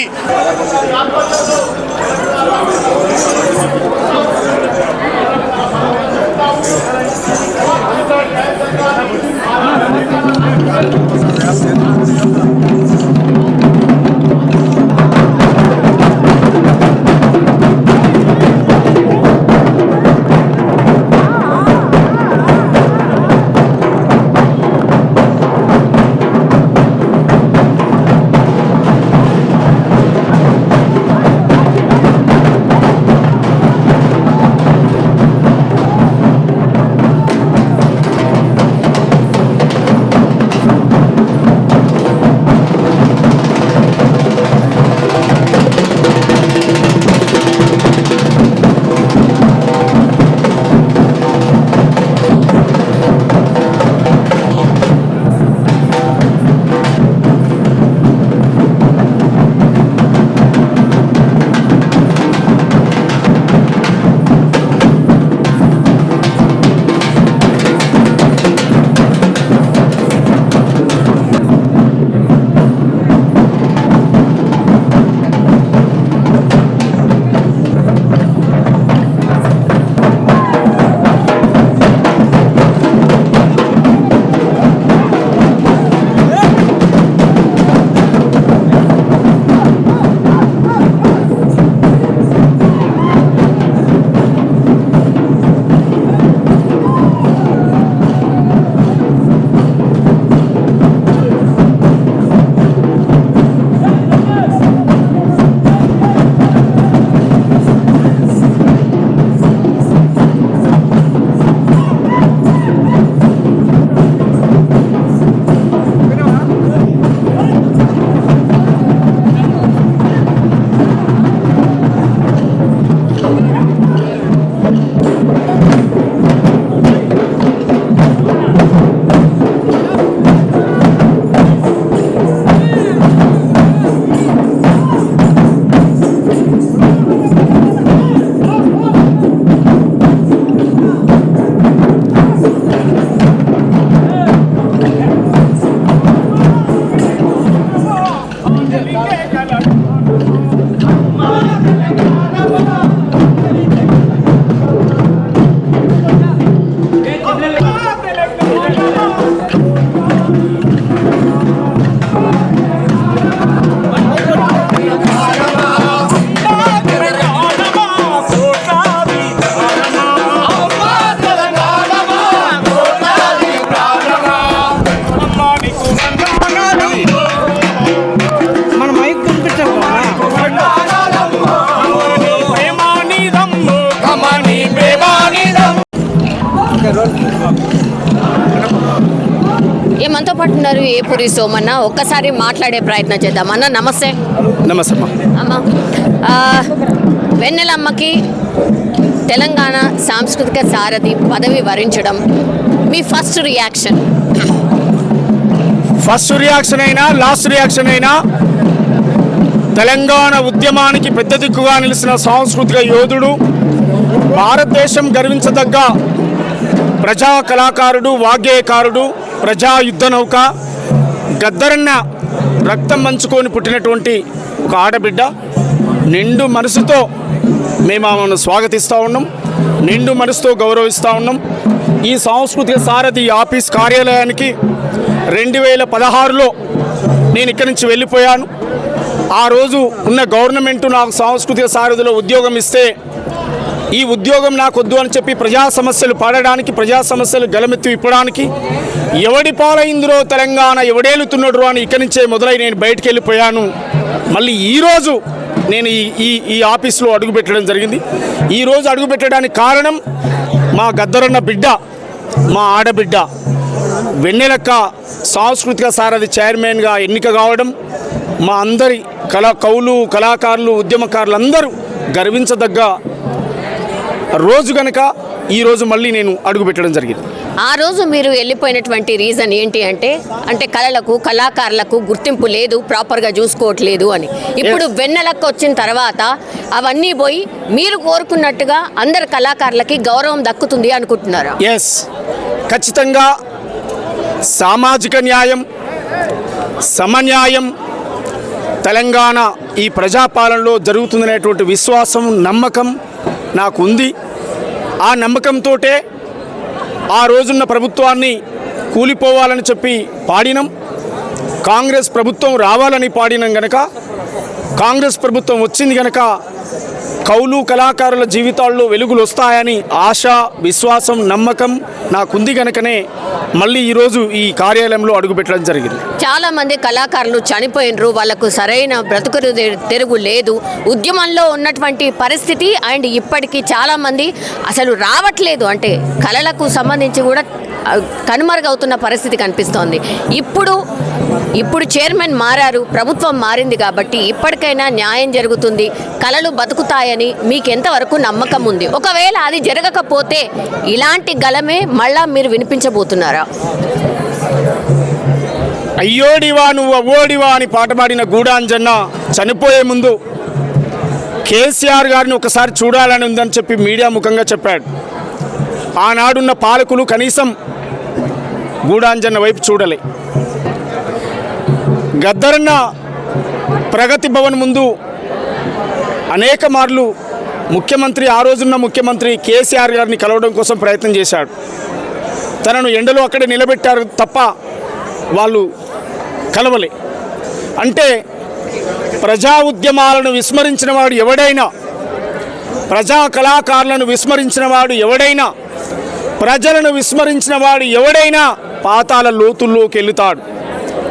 మనతో పాటు ఉన్నారు ఏపూరి సోమన్న. ఒక్కసారి మాట్లాడే ప్రయత్నం చేద్దాం. అన్న నమస్తే. నమస్తే అమ్మ, వెన్నెలమ్మకి తెలంగాణ సాంస్కృతిక సారథి పదవి వరించడం మీ ఫస్ట్ రియాక్షన్? ఫస్ట్ రియాక్షన్ అయినా లాస్ట్ రియాక్షన్ అయినా తెలంగాణ ఉద్యమానికి పెద్ద దిక్కుగా నిలిచిన సాంస్కృతిక యోధుడు, భారతదేశం గర్వించదగ్గ ప్రజా కళాకారుడు, వాగ్గేయకారుడు, ప్రజా యుద్ధ నౌక గద్దరన్న రక్తం మంచుకొని పుట్టినటువంటి ఒక ఆడబిడ్డ. నిండు మనసుతో మేము ఆమెను స్వాగతిస్తూ ఉన్నాం, నిండు మనసుతో గౌరవిస్తూ ఉన్నాం. ఈ సాంస్కృతిక సారథి ఆఫీస్ కార్యాలయానికి 2016లో నేను ఇక్కడి నుంచి వెళ్ళిపోయాను. ఆ రోజు ఉన్న గవర్నమెంట్ నాకు సాంస్కృతిక సారథిలో ఉద్యోగం ఇస్తే ఈ ఉద్యోగం నాకు వద్దు అని చెప్పి ప్రజా సమస్యలు పాడడానికి, ప్రజా సమస్యలు గలమెత్తి విప్పడానికి ఎవడి పాలైందిరో తెలంగాణ ఎవడేలుతున్నాడు అని ఇక్కడి నుంచే మొదలై నేను బయటికి వెళ్ళిపోయాను. మళ్ళీ ఈరోజు నేను ఈ ఆఫీస్లో అడుగుపెట్టడం జరిగింది. ఈరోజు అడుగుపెట్టడానికి కారణం మా గద్దరన్న బిడ్డ, మా ఆడబిడ్డ వెన్నెలక్క సాంస్కృతిక సారథి చైర్మన్గా ఎన్నిక కావడం, మా అందరి కవులు, కళాకారులు, ఉద్యమకారులు అందరూ గర్వించదగ్గ రోజు కనుక ఈరోజు మళ్ళీ నేను అడుగుపెట్టడం జరిగింది. ఆ రోజు మీరు వెళ్ళిపోయినటువంటి రీజన్ ఏంటి అంటే కళలకు, కళాకారులకు గుర్తింపు లేదు, ప్రాపర్గా చూసుకోవట్లేదు అని. ఇప్పుడు వెన్నెలక్క వచ్చిన తర్వాత అవన్నీ పోయి మీరు కోరుకున్నట్టుగా అందరు కళాకారులకి గౌరవం దక్కుతుంది అనుకుంటున్నారా? ఎస్, ఖచ్చితంగా సామాజిక న్యాయం, సమన్యాయం తెలంగాణ ఈ ప్రజాపాలనలో జరుగుతుందనేటువంటి విశ్వాసం, నమ్మకం నాకు ఉంది. ఆ నమ్మకంతో ఆ రోజున్న ప్రభుత్వాన్ని కూలిపోవాలని చెప్పి పాడినం. కాంగ్రెస్ ప్రభుత్వం రావాలని పాడినం గనక, కాంగ్రెస్ ప్రభుత్వం వచ్చింది గనక కవులు, కళాకారుల జీవితాల్లో వెలుగులు వస్తాయని ఆశ, విశ్వాసం, నమ్మకం నాకుంది గనకనే మళ్ళీ ఈరోజు ఈ కార్యాలయంలో అడుగుపెట్టడం జరిగింది. చాలా మంది కళాకారులు చనిపోయినరు, వాళ్ళకు సరైన బ్రతుకు తెరుగు లేదు. ఉద్యమంలో ఉన్నటువంటి పరిస్థితి అండ్ ఇప్పటికీ చాలామంది అసలు రావట్లేదు, అంటే కళలకు సంబంధించి కూడా కనుమరుగవుతున్న పరిస్థితి కనిపిస్తోంది. ఇప్పుడు చైర్మన్ మారారు, ప్రభుత్వం మారింది కాబట్టి ఇప్పటికైనా న్యాయం జరుగుతుంది, కళలు బతుకుతాయని మీకు ఎంతవరకు నమ్మకం ఉంది? ఒకవేళ అది జరగకపోతే ఇలాంటి గలమే మళ్ళా మీరు వినిపించబోతున్నారా? అయ్యోడివా నువ్వు అవ్వోడివా అని పాట పాడిన గూడాంజన్న చనిపోయే ముందు కేసీఆర్ గారిని ఒకసారి చూడాలని ఉందని చెప్పి మీడియా ముఖంగా చెప్పాడు. ఆనాడున్న పాలకులు కనీసం గూడాంజన్న వైపు చూడలే. గద్దరన్న ప్రగతి భవన్ ముందు అనేక మార్లు ముఖ్యమంత్రి, ఆ రోజున్న ముఖ్యమంత్రి కేసీఆర్ గారిని కలవడం కోసం ప్రయత్నం చేశాడు. తనను ఎండలో అక్కడే నిలబెట్టారు తప్ప వాళ్ళు కలవలే. అంటే ప్రజా ఉద్యమాలను విస్మరించిన వాడు ఎవడైనా, ప్రజా కళాకారులను విస్మరించిన వాడు ఎవడైనా, ప్రజలను విస్మరించిన వాడు ఎవడైనా పాతాల లోతుల్లోకి వెళుతాడు.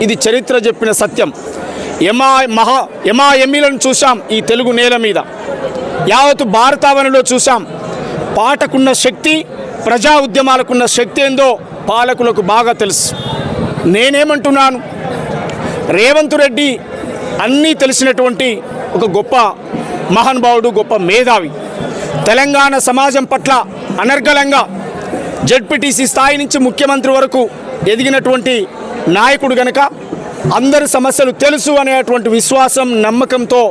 ఇది చరిత్ర చెప్పిన సత్యం. ఎమ్మిలను చూసాం ఈ తెలుగు నేల మీద, యావత్తు భారతావనిలో చూసాం. పాటకున్న శక్తి, ప్రజా ఉద్యమాలకున్న శక్తి ఏందో పాలకులకు బాగా తెలుసు. నేనేమంటున్నాను, రేవంత్ రెడ్డి అన్నీ తెలిసినటువంటి ఒక గొప్ప మహానుభావుడు, గొప్ప మేధావి. తెలంగాణ సమాజం పట్ల అనర్గళంగా జెడ్పీటీసీ స్థాయి నుంచి ముఖ్యమంత్రి వరకు ఎదిగినటువంటి నాయకుడు గనక అందరి సమస్యలు తెలుసు అనేటువంటి విశ్వాసం, నమ్మకంతో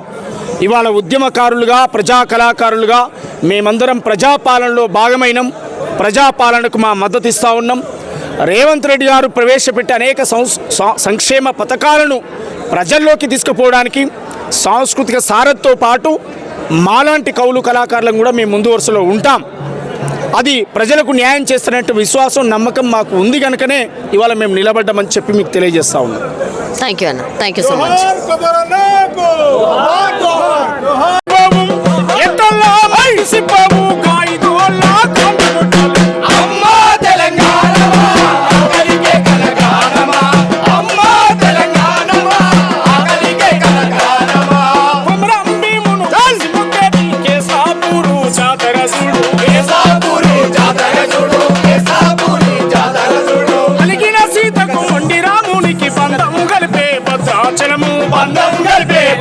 ఇవాళ ఉద్యమకారులుగా, ప్రజా కళాకారులుగా మేమందరం ప్రజాపాలనలో భాగమైనాం. ప్రజాపాలనకు మా మద్దతు ఇస్తూ ఉన్నాం. రేవంత్ రెడ్డి గారు ప్రవేశపెట్టే అనేక సంక్షేమ పథకాలను ప్రజల్లోకి తీసుకుపోవడానికి సాంస్కృతిక సారథితో పాటు మాలాంటి కవులు, కళాకారులను కూడా మేము ముందు వరుసలో ఉంటాం. అది ప్రజలకు న్యాయం చేస్తున్నట్టు విశ్వాసం, నమ్మకం మాకు ఉంది కనుకనే ఇవాళ మేము నిలబడ్డామని చెప్పి మీకు తెలియజేస్తా ఉన్నాం. థ్యాంక్ యూ అన్న, థ్యాంక్ యూ సో మచ్. సీతకు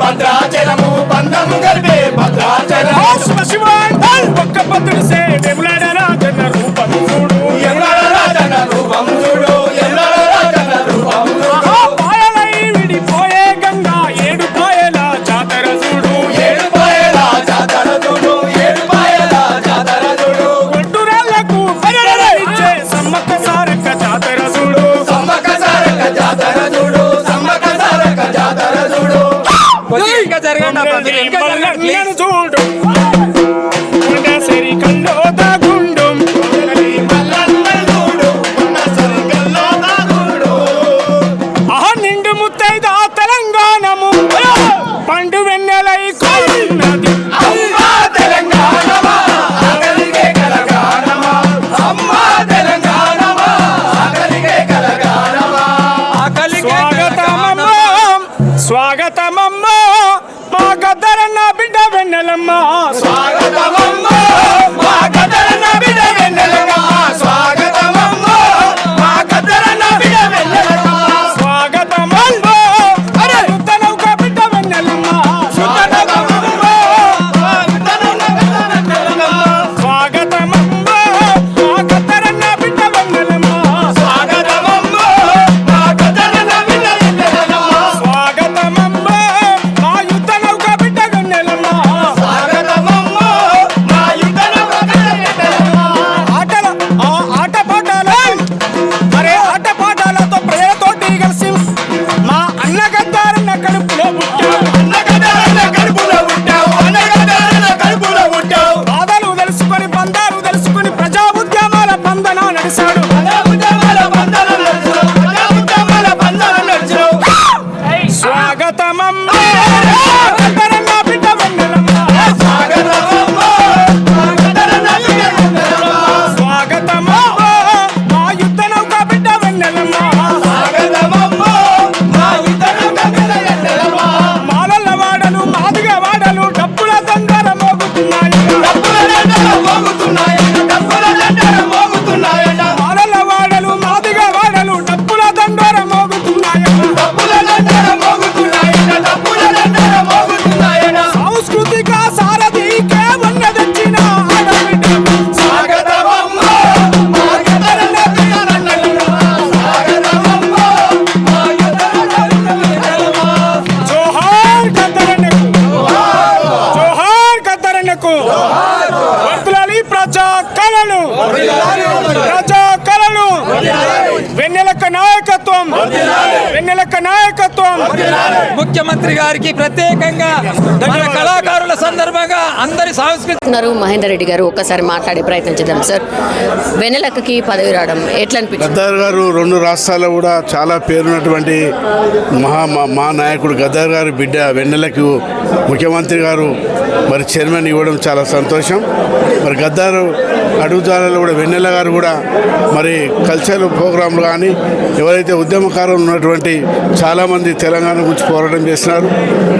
భద్రాచలము బంధం గల్పే భద్రాచలము శివాంటల్ ఒక్క భద్రుడు సే వెములాడ రాజన్న రూపం చూడు వెములాడ రాజన్న రూపం చూడు వెములాడ రాజన్న రూపం చూడు పాయలై విడిపోయే గంగా ఏడు పాయల జాతర చూడు ఏడు పాయల జాతర చూడు ఏడు పాయల జాతర చూడు గుంటూరాలకు పరిరళించే సమ్మక్క సారక్క జాతర చూడు సమ్మక్క సారక్క జాతర చూడు సమ్మక్క సారక్క జాతర చూడు ఇంకా జరగండి చూడు సరి కల్లో దాగుండు ఆహా నిండు ముత్తైద తెలంగాణము పండు వెన్నెలై కోరినది అమ్మా తెలంగాణమా ఆగలిగే కలగానమా అమ్మా తెలంగాణమా ఆగలిగే కలగానమా స్వాగతమమ్మా స్వాగతమమ్మా మా గద్దరన్న బిడ్డ వెన్నెలమ్మ స్వాగతమమ్మ మా గద్దరన్న బిడ్డ వెన్నెలమ్మ స్వాగతమమ్మ మా గద్దరన్న బిడ్డ వెన్నెలమ్మ స్వాగతమమ్మ అరే యుద్ధనౌక బిడ్డ వెన్నెలమ్మ స్వాగతమమ్మ మా యుద్ధనౌక బిడ్డ వెన్నెలమ్మ స్వాగతమమ్మ మా గద్దరన్న బిడ్డ వెన్నెలమ్మ స్వాగతమమ్మ మా గద్దరన్న బిడ్డ వెన్నెలమ్మ స్వాగతమమ్మ మా యుద్ధనౌక బిడ్డ వెన్నెలమ్మ స్వాగతమమ్మ మా యుద్ధనౌక బిడ్డ వెన్నెలమ్మ ఆటల ఆటపాటలు అరే ఆటపాటలతో ప్రజలతోటి కలిసి మా అన్న గద్దారన్న కడుపులో పుట్టావు అన్న గద్దారన్న కడుపులో పుట్టావు అన్న గద్దారన్న కడుపులో పుట్టావు బాధలు తెలుసుకొని బంధాలు తెలుసుకొని ప్రజా ఉద్యమాల బంధన నడిచాడు ప్రజా ఉద్యమాల బంధన నడిచాడు ప్రజా ఉద్యమాల బంధన నడిచాడు స్వాగతమమ్మ గద్దరన్న బిడ్డ వెన్నెలమ్మ స్వాగతమమ్మ గద్దరన్న బిడ్డ వెన్నెలమ్మ స్వాగతమమ్మ మా యుద్ధనౌక బిడ్డ వెన్నెలమ్మ స్వాగతమమ్మ మా యుద్ధనౌక బిడ్డ వెన్నెలమ్మ మాలల వాడలు మాదిగ వాడలు డప్పుల దండర మోగుతున్నాయి డప్పుల దండర మోగుతున్నాయి డప్పుల దండర మోగుతున్నాయి మాలల వాడలు మాదిగ వాడలు డప్పుల దండర మోగుతున్నాయి డప్పుల దండర మోగుతున్నాయి డప్పుల దండర మోగుతున్నాయి సాంస్కృతిక సారథికే వన్న తెచ్చిన ఆడబిడ్డ స్వాగతమమ్మ మా గద్దరన్న బిడ్డ వెన్నెలమ్మ స్వాగతమమ్మ మా గద్దరన్న బిడ్డ వెన్నెలమ్మ జోహార్ గద్దరన్నకు జోహార్ గద్దరన్నకు వర్ధిల్లాలి ప్రజా కళలు ప్రజా కళలు వెన్నెలక్క నాయకత్వం వెన్నెలక్క నాయకత్వం ముఖ్యమంత్రి గారికి ప్రత్యేకంగా మన కళాకారుల సందర్భంగా అందరి సాంస్కృతిక ఉన్నారు మహేందర్ రెడ్డి గారు ఒక్కసారి మాట్లాడే ప్రయత్నం చేద్దాం సార్. వెన్నెలక్కకి పదవి రావడం ఎట్లా అనిపించింది? గద్దర్ గారు రెండు రాష్ట్రాల్లో కూడా చాలా పేరున్నటువంటి మా నాయకుడు గద్దర్ గారి బిడ్డ వెన్నెలకు ముఖ్యమంత్రి గారు మరి చైర్మన్ ఇవ్వడం చాలా సంతోషం. మరి గద్దర్ అడుగుజాలలో కూడా వెన్నెల గారు కూడా మరి కల్చరల్ ప్రోగ్రాంలు కానీ ఎవరైతే ఉద్యమకారులు ఉన్నటువంటి చాలామంది తెలంగాణ గురించి పోరాటం చేస్తున్నారు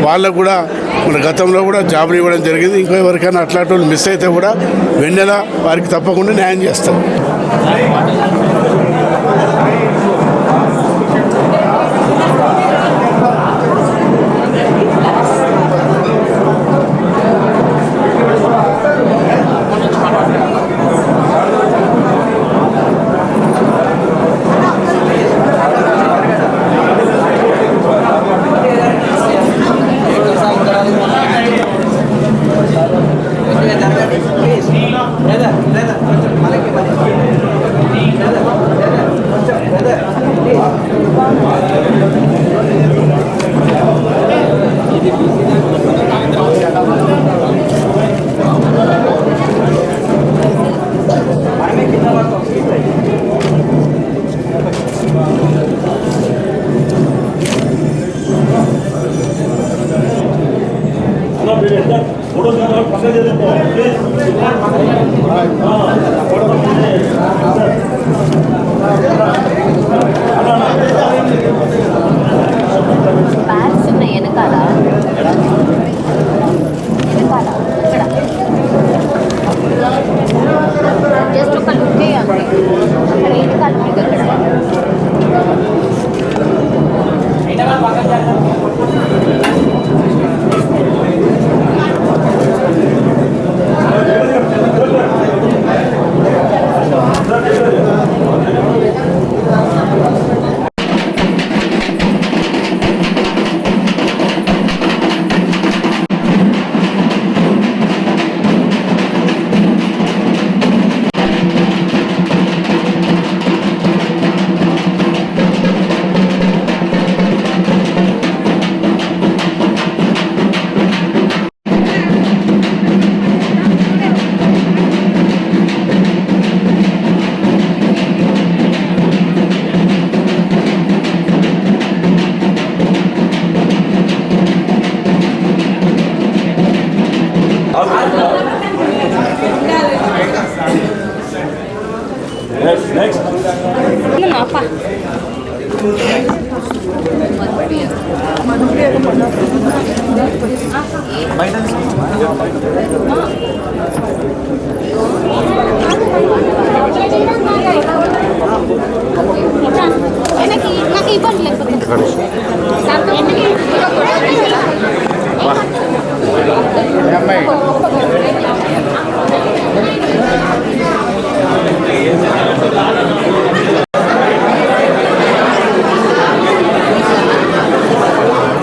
వాళ్ళకు కూడా మన గతంలో కూడా జాబులు ఇవ్వడం జరిగింది. ఇంకో ఎవరికైనా అట్లాంటి వాళ్ళు మిస్ అయితే కూడా వెన్నెల వారికి తప్పకుండా న్యాయం చేస్తారు. బ్యాగ్స్ ఉన్నాయి వెనకాల వెనకాల ఇక్కడ జస్ట్ ఒక లుక్ చేయండి అక్కడ వెనకాల మీకు అక్కడ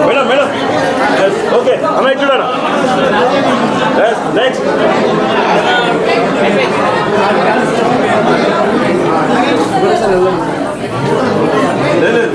మేడం మేడం ఓకే అమ్మాయి చూడరా నెక్స్ట్ లేదు